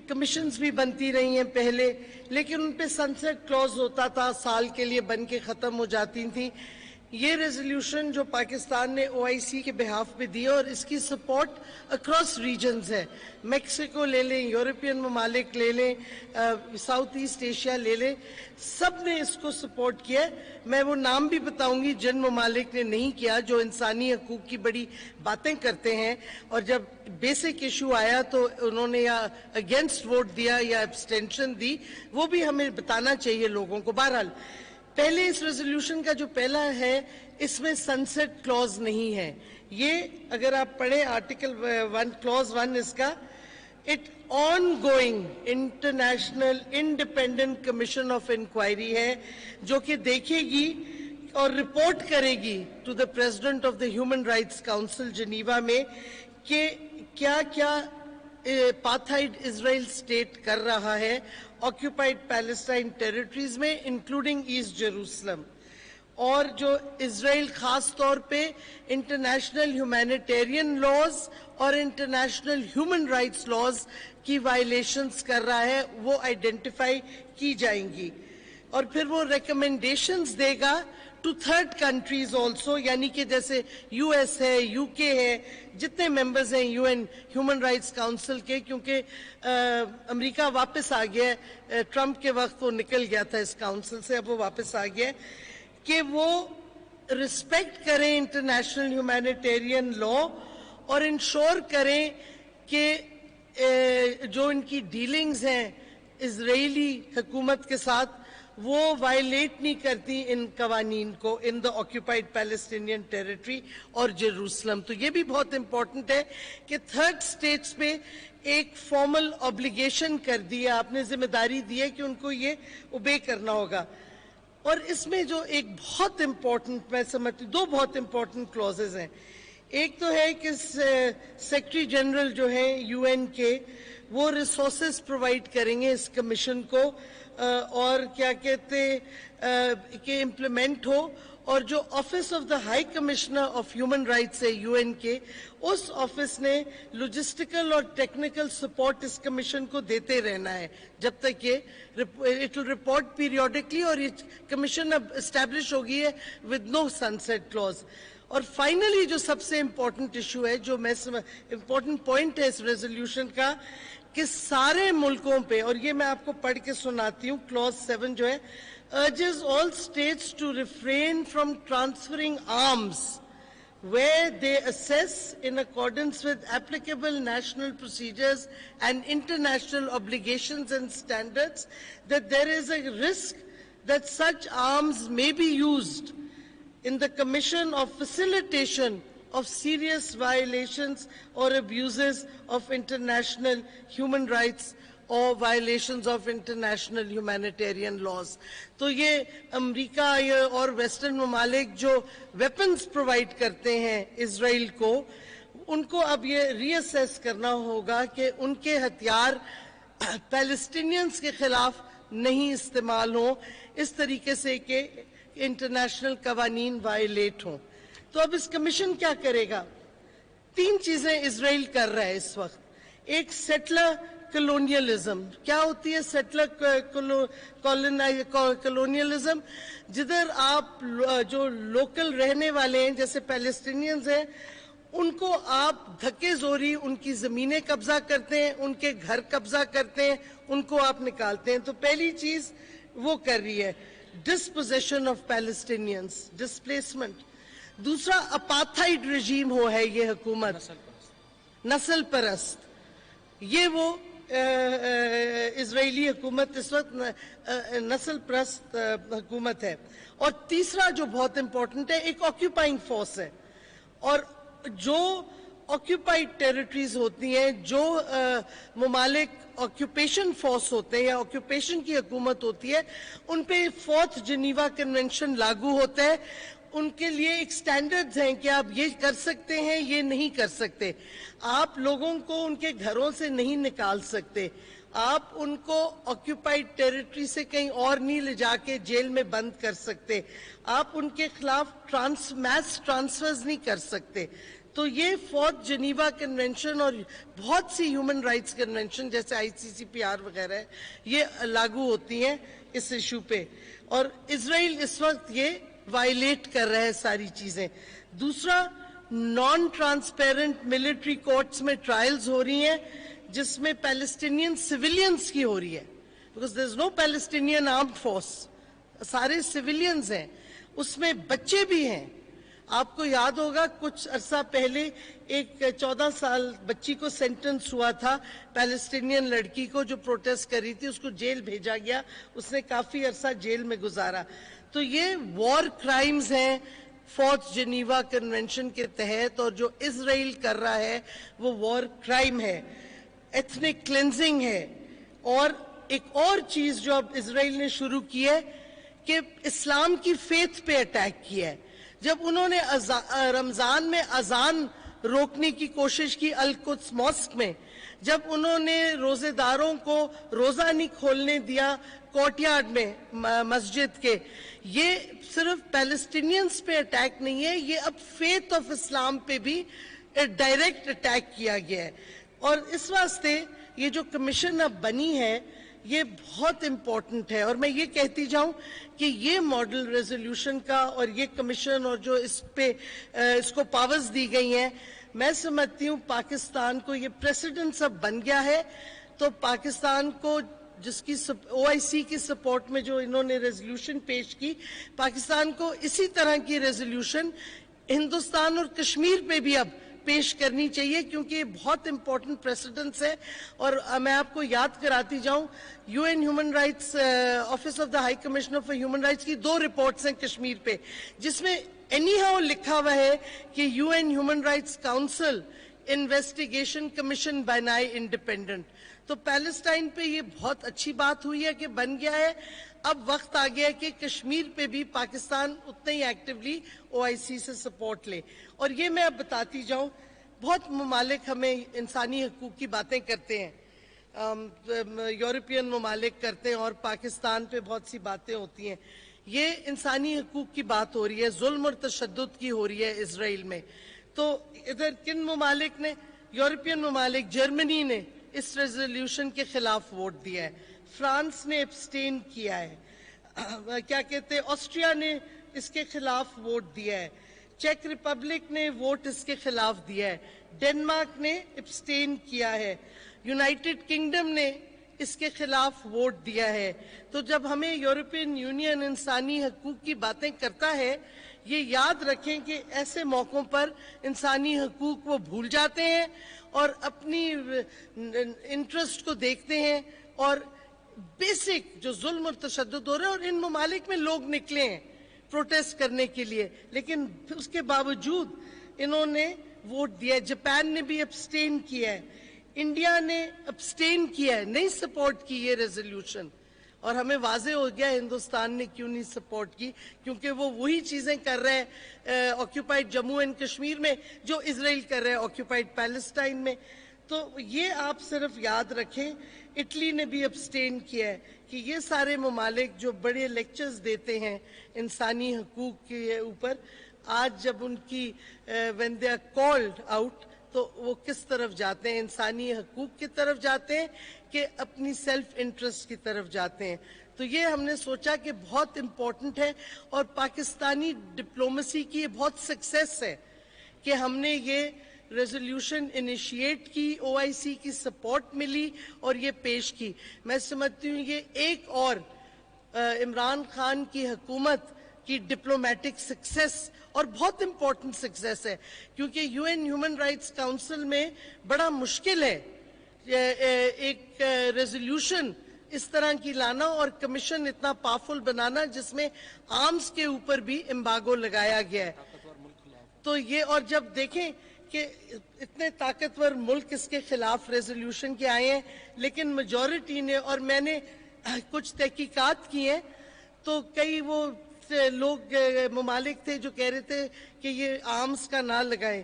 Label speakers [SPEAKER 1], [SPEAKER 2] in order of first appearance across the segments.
[SPEAKER 1] Commissions بھی بنتی رہی ہیں پہلے، لیکن ان پہ سنسیٹ کلوز ہوتا تھا، سال کے لیے بن کے ختم ہو جاتی تھیں. یہ ریزولوشن جو پاکستان نے OIC کے بہاف پہ دی اور اس کی سپورٹ اکراس ریجنز ہے. میکسیکو لے لیں، یورپین ممالک لے لیں، ساؤتھ ایسٹ ایشیا لے لیں، سب نے اس کو سپورٹ کیا. میں وہ نام بھی بتاؤں گی جن ممالک نے نہیں کیا، جو انسانی حقوق کی بڑی باتیں کرتے ہیں، اور جب بیسک ایشو آیا تو انہوں نے یا اگینسٹ ووٹ دیا یا ایبسٹینشن دی. وہ بھی ہمیں بتانا چاہیے لوگوں کو. بہرحال پہلے اس ریزولوشن کا جو پہلا ہے، اس میں سنسیٹ کلوز نہیں ہے. یہ اگر آپ پڑھیں آرٹیکل 1 کلوز 1 اس کا، it ongoing international independent commission of inquiry ہے، جو کہ دیکھے گی اور رپورٹ کرے گی to the president of the human rights council Geneva میں کہ کیا کیا اپارتھائڈ اسرائیل سٹیٹ کر رہا ہے آکیوپائڈ پیلسٹائن ٹیریٹریز میں، انکلوڈنگ ایسٹ جیروسلم. اور جو اسرائیل خاص طور پہ انٹرنیشنل ہیومینیٹیرین لاز اور انٹرنیشنل ہیومن رائٹس لاز کی وائلیشنز کر رہا ہے، وہ آئیڈینٹیفائی کی جائیں گی. اور پھر وہ ریکمنڈیشنز دے گا ٹو تھرڈ کنٹریز آلسو، یعنی کہ جیسے US ہے، UK ہے، جتنے ممبرز ہیں UN ہیومن رائٹس کاؤنسل کے، کیونکہ امریکہ واپس آ گیا ہے، ٹرمپ کے وقت وہ نکل گیا تھا اس کاؤنسل سے، اب وہ واپس آ گیا ہے، کہ وہ رسپیکٹ کریں انٹرنیشنل ہیومینیٹیرین لا اور انشور کریں کہ جو ان کی ڈیلنگز ہیں اسرائیلی حکومت کے ساتھ، وہ وائلیٹ نہیں کرتی ان قوانین کو ان دا آکیوپائڈ پیلسٹینین ٹیریٹری اور جیروسلم. تو یہ بھی بہت امپورٹنٹ ہے کہ تھرڈ سٹیٹس پہ ایک فارمل obligation کر دی ہے، آپ نے ذمہ داری دی ہے کہ ان کو یہ اوبے کرنا ہوگا. اور اس میں جو ایک بہت امپورٹنٹ، میں سمجھتی دو بہت امپورٹنٹ کلوزز ہیں. ایک تو ہے کہ سیکرٹری جنرل جو ہیں UN کے، وہ ریسورسز پرووائڈ کریں گے اس کمیشن کو، اور کیا کہتے کہ امپلیمنٹ ہو. اور جو office of the high commissioner of human rights ہے UN کے، اس آفس نے لوجسٹیکل اور ٹیکنیکل سپورٹ اس کمیشن کو دیتے رہنا ہے جب تک یہ اٹ ول رپورٹ پیریوڈکلی. اور یہ کمیشن اب اسٹیبلش ہو گئی ہے ود نو سنسیٹ کلوز. اور فائنلی جو سب سے امپورٹنٹ ایشو ہے، جو میں امپورٹنٹ پوائنٹ ہے اس ریزولوشن کا، کہ سارے ملکوں پہ، اور یہ میں آپ کو پڑھ کے سناتی ہوں، کلوز 7 جو ہے، urges all states to refrain from transferring arms where they assess in accordance with applicable national procedures and international obligations and standards that there is a risk that such arms may be used in the commission or facilitation of serious violations or abuses of international human rights or violations of international humanitarian laws. تو یہ امریکہ اور western ممالک جو weapons provide کرتے ہیں اسرائیل کو، ان کو اب یہ ری اسیس کرنا ہوگا کہ ان کے ہتھیار پیلسٹینینز کے خلاف نہیں استعمال ہوں اس طریقے سے کہ انٹرنیشنل قوانین وائلیٹ ہوں. تو اب اس کمیشن کیا کرے گا؟ 3 چیزیں اسرائیل کر رہا ہے اس وقت. ایک سیٹلر کلونیلزم. کیا ہوتی ہے سیٹلر کلونیلزم؟ جدھر آپ جو لوکل رہنے والے ہیں جیسے پیلسٹینینز ہیں، ان کو آپ دھکے زوری ان کی زمینیں قبضہ کرتے ہیں، ان کے گھر قبضہ کرتے ہیں، ان کو آپ نکالتے ہیں. تو پہلی چیز وہ کر رہی ہے ڈسپوزیشن آف پیلسٹینینز، ڈسپلیسمنٹ. دوسرا اپارتھائڈ رجیم ہے یہ حکومت، نسل پرست. یہ وہ اسرائیلی حکومت اس وقت نسل پرست حکومت ہے. اور تیسرا جو بہت امپورٹنٹ ہے، ایک آکیوپائنگ فورس ہے. اور جو آکیوپائڈ ٹیریٹریز ہوتی ہیں، جو ممالک آکیوپیشن فورس ہوتے ہیں یا آکیوپیشن کی حکومت ہوتی ہے، ان پہ 4th جنیوا کنونشن لاگو ہوتا ہے. ان کے لیے ایک سٹینڈرڈز ہیں کہ آپ یہ کر سکتے ہیں، یہ نہیں کر سکتے. آپ لوگوں کو ان کے گھروں سے نہیں نکال سکتے. آپ ان کو آکیوپائڈ ٹیریٹری سے کہیں اور نہیں لے جا کے جیل میں بند کر سکتے. آپ ان کے خلاف میس ٹرانسفرز نہیں کر سکتے. تو یہ 4th جنیوا کنونشن اور بہت سی ہیومن رائٹس کنونشن جیسے ICCPR وغیرہ ہے یہ لاگو ہوتی ہیں اس ایشو پہ، اور اسرائیل اس وقت یہ وائلیٹ کر رہا ہے ساری چیزیں۔ دوسرا، نان ٹرانسپیرنٹ ملٹری کورٹس میں ٹرائلز ہو رہی ہیں جس میں پیلسٹینین سویلینز کی ہو رہی ہے، because there is no Palestinian armed force, سارے سویلینز ہیں، اس میں بچے بھی ہیں۔ آپ کو یاد ہوگا کچھ عرصہ پہلے ایک 14 سال بچی کو سینٹنس ہوا تھا، پیلسٹینین لڑکی کو جو پروٹیسٹ کر رہی تھی، اس کو جیل بھیجا گیا، اس نے کافی عرصہ جیل میں گزارا۔ تو یہ وار کرائمز ہیں 4th جنیوا کنونشن کے تحت، اور جو اسرائیل کر رہا ہے وہ وار کرائم ہے، ایتھنک کلینزنگ ہے۔ اور ایک اور چیز جو اب اسرائیل نے شروع کی ہے کہ اسلام کی فیتھ پہ اٹیک کیا ہے۔ جب انہوں نے رمضان میں اذان روکنے کی کوشش کی القدس ماسک میں، جب انہوں نے روزے داروں کو روزہ نہیں کھولنے دیا کورٹ یارڈ میں مسجد کے، یہ صرف پیلسٹینینز پہ اٹیک نہیں ہے، یہ اب فیتھ آف اسلام پہ بھی ڈائریکٹ اٹیک کیا گیا ہے۔ اور اس واسطے یہ جو کمیشن اب بنی ہے یہ بہت امپورٹنٹ ہے، اور میں یہ کہتی جاؤں کہ یہ ماڈل ریزولوشن کا اور یہ کمیشن اور جو اس کو پاورز دی گئی ہیں، میں سمجھتی ہوں پاکستان کو یہ پریسیڈنٹ اب بن گیا ہے۔ تو پاکستان کو جس کی OIC کی سپورٹ میں جو انہوں نے ریزولوشن پیش کی، پاکستان کو اسی طرح کی ریزولوشن ہندوستان اور کشمیر پہ بھی اب پیش کرنی چاہیے، کیونکہ یہ بہت امپورٹنٹ پریسیڈنٹس ہے۔ اور میں آپ کو یاد کراتی جاؤں، UN human rights office of the high commissioner for human rights کی 2 رپورٹس ہیں کشمیر پہ، جس میں اینی ہاؤ لکھا ہوا ہے کہ UN human rights council investigation commission بنائے انڈیپینڈنٹ۔ تو پیلسٹائن پہ یہ بہت اچھی بات ہوئی ہے کہ بن گیا ہے۔ اب وقت آ گیا ہے کہ کشمیر پہ بھی پاکستان اتنا ہی ایکٹیولی OIC سے سپورٹ لے۔ اور یہ میں اب بتاتی جاؤں، بہت ممالک ہمیں انسانی حقوق کی باتیں کرتے ہیں، یورپین ممالک کرتے ہیں، اور پاکستان پہ بہت سی باتیں ہوتی ہیں۔ یہ انسانی حقوق کی بات ہو رہی ہے، ظلم اور تشدد کی ہو رہی ہے اسرائیل میں۔ تو ادھر کن ممالک نے؟ یورپین ممالک، جرمنی نے اس ریزولوشن کے خلاف ووٹ دیا ہے، فرانس نے ایبسٹین کیا ہے، کیا کہتے ہیں، آسٹریا نے اس کے خلاف ووٹ دیا ہے، چیک ریپبلک نے ووٹ اس کے خلاف دیا ہے، ڈنمارک نے ایبسٹین کیا ہے، یونائٹڈ کنگڈم نے اس کے خلاف ووٹ دیا ہے۔ تو جب ہمیں یورپین یونین انسانی حقوق کی باتیں کرتا ہے، یہ یاد رکھیں کہ ایسے موقعوں پر انسانی حقوق وہ بھول جاتے ہیں اور اپنی انٹرسٹ کو دیکھتے ہیں، اور بیسک جو ظلم اور تشدد ہو رہا ہے، اور ان ممالک میں لوگ نکلے ہیں پروٹیسٹ کرنے کے لیے، لیکن اس کے باوجود انہوں نے ووٹ دیا ہے۔ جاپان نے بھی ایبسٹین کیا ہے، انڈیا نے ایبسٹین کیا ہے، نہیں سپورٹ کی یہ ریزولوشن۔ اور ہمیں واضح ہو گیا ہندوستان نے کیوں نہیں سپورٹ کی، کیونکہ وہ وہی چیزیں کر رہے ہیں آکیوپائڈ جموں اینڈ کشمیر میں جو اسرائیل کر رہے ہیں آکیوپائڈ پیلسٹائن میں۔ تو یہ آپ صرف یاد رکھیں، اٹلی نے بھی ایبسٹین کیا ہے کہ یہ سارے ممالک جو بڑے لیکچرز دیتے ہیں انسانی حقوق کے اوپر، آج جب ان کی when they are called out تو وہ کس طرف جاتے ہیں، انسانی حقوق کی طرف جاتے ہیں کہ اپنی سیلف انٹرسٹ کی طرف جاتے ہیں۔ تو یہ ہم نے سوچا کہ بہت امپورٹنٹ ہے، اور پاکستانی ڈپلومیسی کی یہ بہت سکسیس ہے کہ ہم نے یہ ریزولوشن انیشیٹ کی، OIC کی سپورٹ ملی اور یہ پیش کی۔ میں سمجھتی ہوں یہ ایک اور عمران خان کی حکومت کی ڈپلومیٹک سکسیس اور بہت امپورٹنٹ سکسیس ہے، کیونکہ UN ہیومن رائٹس کاؤنسل میں بڑا مشکل ہے ایک ریزولوشن اس طرح کی لانا اور کمیشن اتنا پاورفل بنانا جس میں آرمز کے اوپر بھی امبارگو لگایا گیا ہے۔ تو یہ، اور جب دیکھیں کہ اتنے طاقتور ملک اس کے خلاف ریزولوشن کے آئے ہیں، لیکن میجورٹی نے، اور میں نے کچھ تحقیقات کی ہیں تو کئی وہ لوگ ممالک تھے جو کہہ رہے تھے کہ یہ آرمز کا نہ لگائیں۔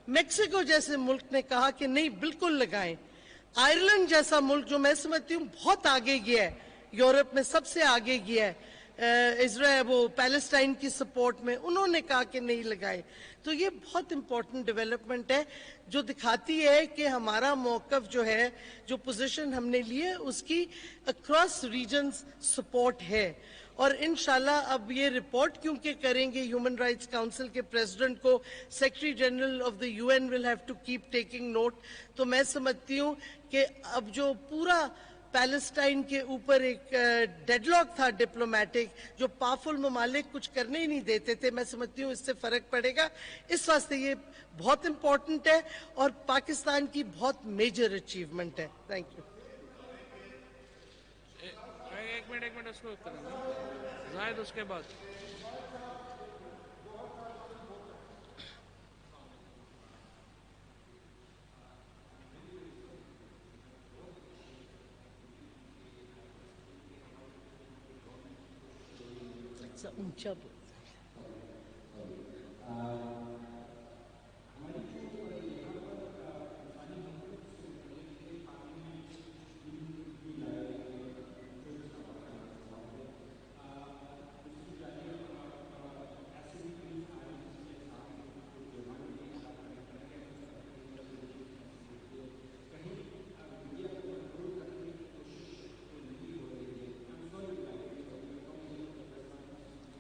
[SPEAKER 1] میکسیکو جیسے ملک نے کہا کہ نہیں، بالکل لگائیں۔ آئرلینڈ جیسا ملک جو میں سمجھتی ہوں بہت آگے گیا ہے، یورپ میں سب سے آگے گیا ہے، اسرائیل وہ پیلسٹائن کی سپورٹ میں انہوں نے کہا کہ نہیں لگائے. تو یہ بہت امپورٹنٹ ڈیولپمنٹ ہے جو دکھاتی ہے کہ ہمارا موقف جو ہے, جو پوزیشن ہم نے لی ہے, اس کی اکراس ریجنز سپورٹ ہے. اور انشاءاللہ اب یہ رپورٹ کیونکہ کریں گے ہیومن رائٹس کاؤنسل کے پریزیڈنٹ کو, secretary general of the UN will have to keep taking note. تو میں سمجھتی ہوں کہ اب جو پورا پیلسٹائن کے اوپر ایک ڈیڈ لاک تھا ڈپلومیٹک, جو پاورفل ممالک کچھ کرنے ہی نہیں دیتے تھے, میں سمجھتی ہوں اس سے فرق پڑے گا. اس واسطے یہ بہت امپورٹنٹ ہے اور پاکستان کی بہت میجر اچیومنٹ ہے. Thank you.
[SPEAKER 2] ایک منٹ اس کو زاہد اس کے بعد.
[SPEAKER 1] اونچا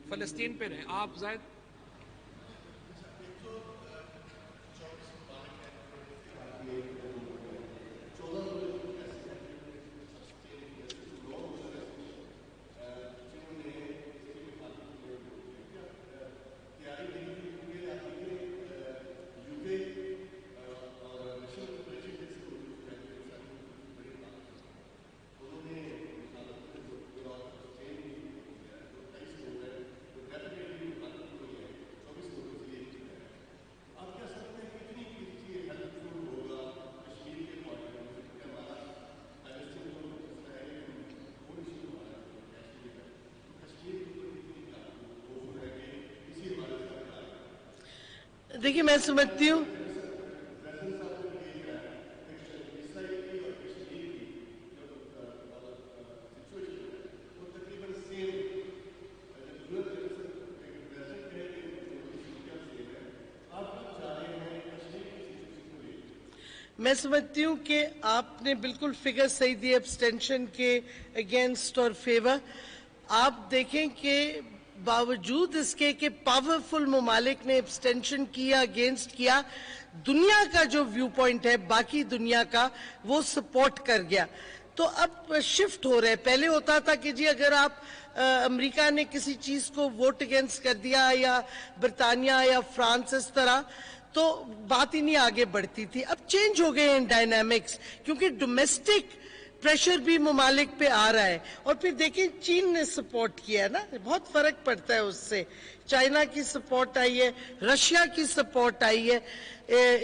[SPEAKER 2] فلسطین پہ رہیں آپ زاہد.
[SPEAKER 1] دیکھیے میں سمجھتی ہوں کہ آپ نے بالکل فگر صحیح دی ایبسٹینشن کے اگینسٹ اور فیور. آپ دیکھیں کہ باوجود اس کے کہ پاورفل ممالک نے ایبسٹینشن کیا, اگینسٹ کیا, دنیا کا جو ویو پوائنٹ ہے باقی دنیا کا وہ سپورٹ کر گیا. تو اب شفٹ ہو رہے. پہلے ہوتا تھا کہ جی اگر آپ امریکہ نے کسی چیز کو ووٹ اگینسٹ کر دیا یا برطانیہ یا فرانس اس طرح تو بات ہی نہیں آگے بڑھتی تھی. اب چینج ہو گئے ہیں ڈائنامکس کیونکہ ڈومیسٹک پریشر بھی ممالک پہ آ رہا ہے. اور پھر دیکھیں چین نے سپورٹ کیا ہے نا, بہت فرق پڑتا ہے اس سے. چائنا کی سپورٹ آئی ہے, رشیا کی سپورٹ آئی ہے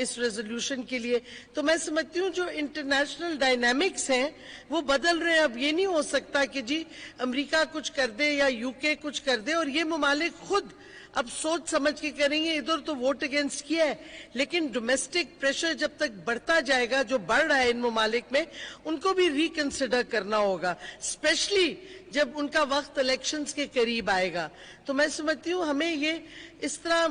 [SPEAKER 1] اس ریزولوشن کے لیے. تو میں سمجھتی ہوں جو انٹرنیشنل ڈائنامکس ہیں وہ بدل رہے ہیں. اب یہ نہیں ہو سکتا کہ جی امریکہ کچھ کر دے یا یو کے کچھ کر دے اور یہ ممالک خود اب سوچ سمجھ کے کریں گے. ادھر تو ووٹ اگینسٹ کیا ہے لیکن ڈومیسٹک پریشر جب تک بڑھتا جائے گا, جو بڑھ رہا ہے ان ممالک میں, ان کو بھی ریکنسیڈر کرنا ہوگا, اسپیشلی جب ان کا وقت الیکشنز کے قریب آئے گا. تو میں سمجھتی ہوں ہمیں یہ اس طرح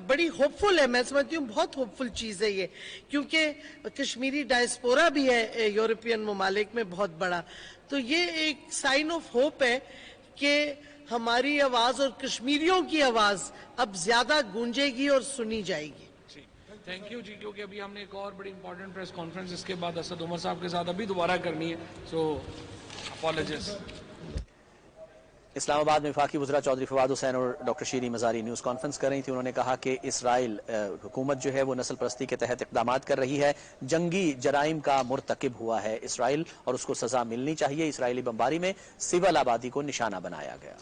[SPEAKER 1] بڑی ہوپ فل ہے. میں سمجھتی ہوں بہت ہوپ فل چیز ہے یہ, کیونکہ کشمیری ڈائسپورا بھی ہے یورپین ممالک میں بہت بڑا. تو یہ ایک سائن آف ہوپ ہے کہ ہماری آواز اور کشمیریوں کی آواز اب زیادہ گونجے گی اور سنی جائے گی.
[SPEAKER 2] تھینک یو جی. کیونکہ ابھی ہم نے ایک اور بڑی امپورٹنٹ پریس کانفرنس اس کے بعد اسد عمر صاحب کے ساتھ ابھی دوبارہ کرنی ہے, سو اپالوجیز.
[SPEAKER 3] اسلام آباد میں وفاقی وزراء چودھری فواد حسین اور doctor Shireen Mazari news conference کر رہی تھی. انہوں نے کہا کہ اسرائیل حکومت جو ہے وہ نسل پرستی کے تحت اقدامات کر رہی ہے, جنگی جرائم کا مرتکب ہوا ہے اسرائیل اور اس کو سزا ملنی چاہیے. اسرائیلی بمباری میں سول آبادی کو نشانہ بنایا گیا.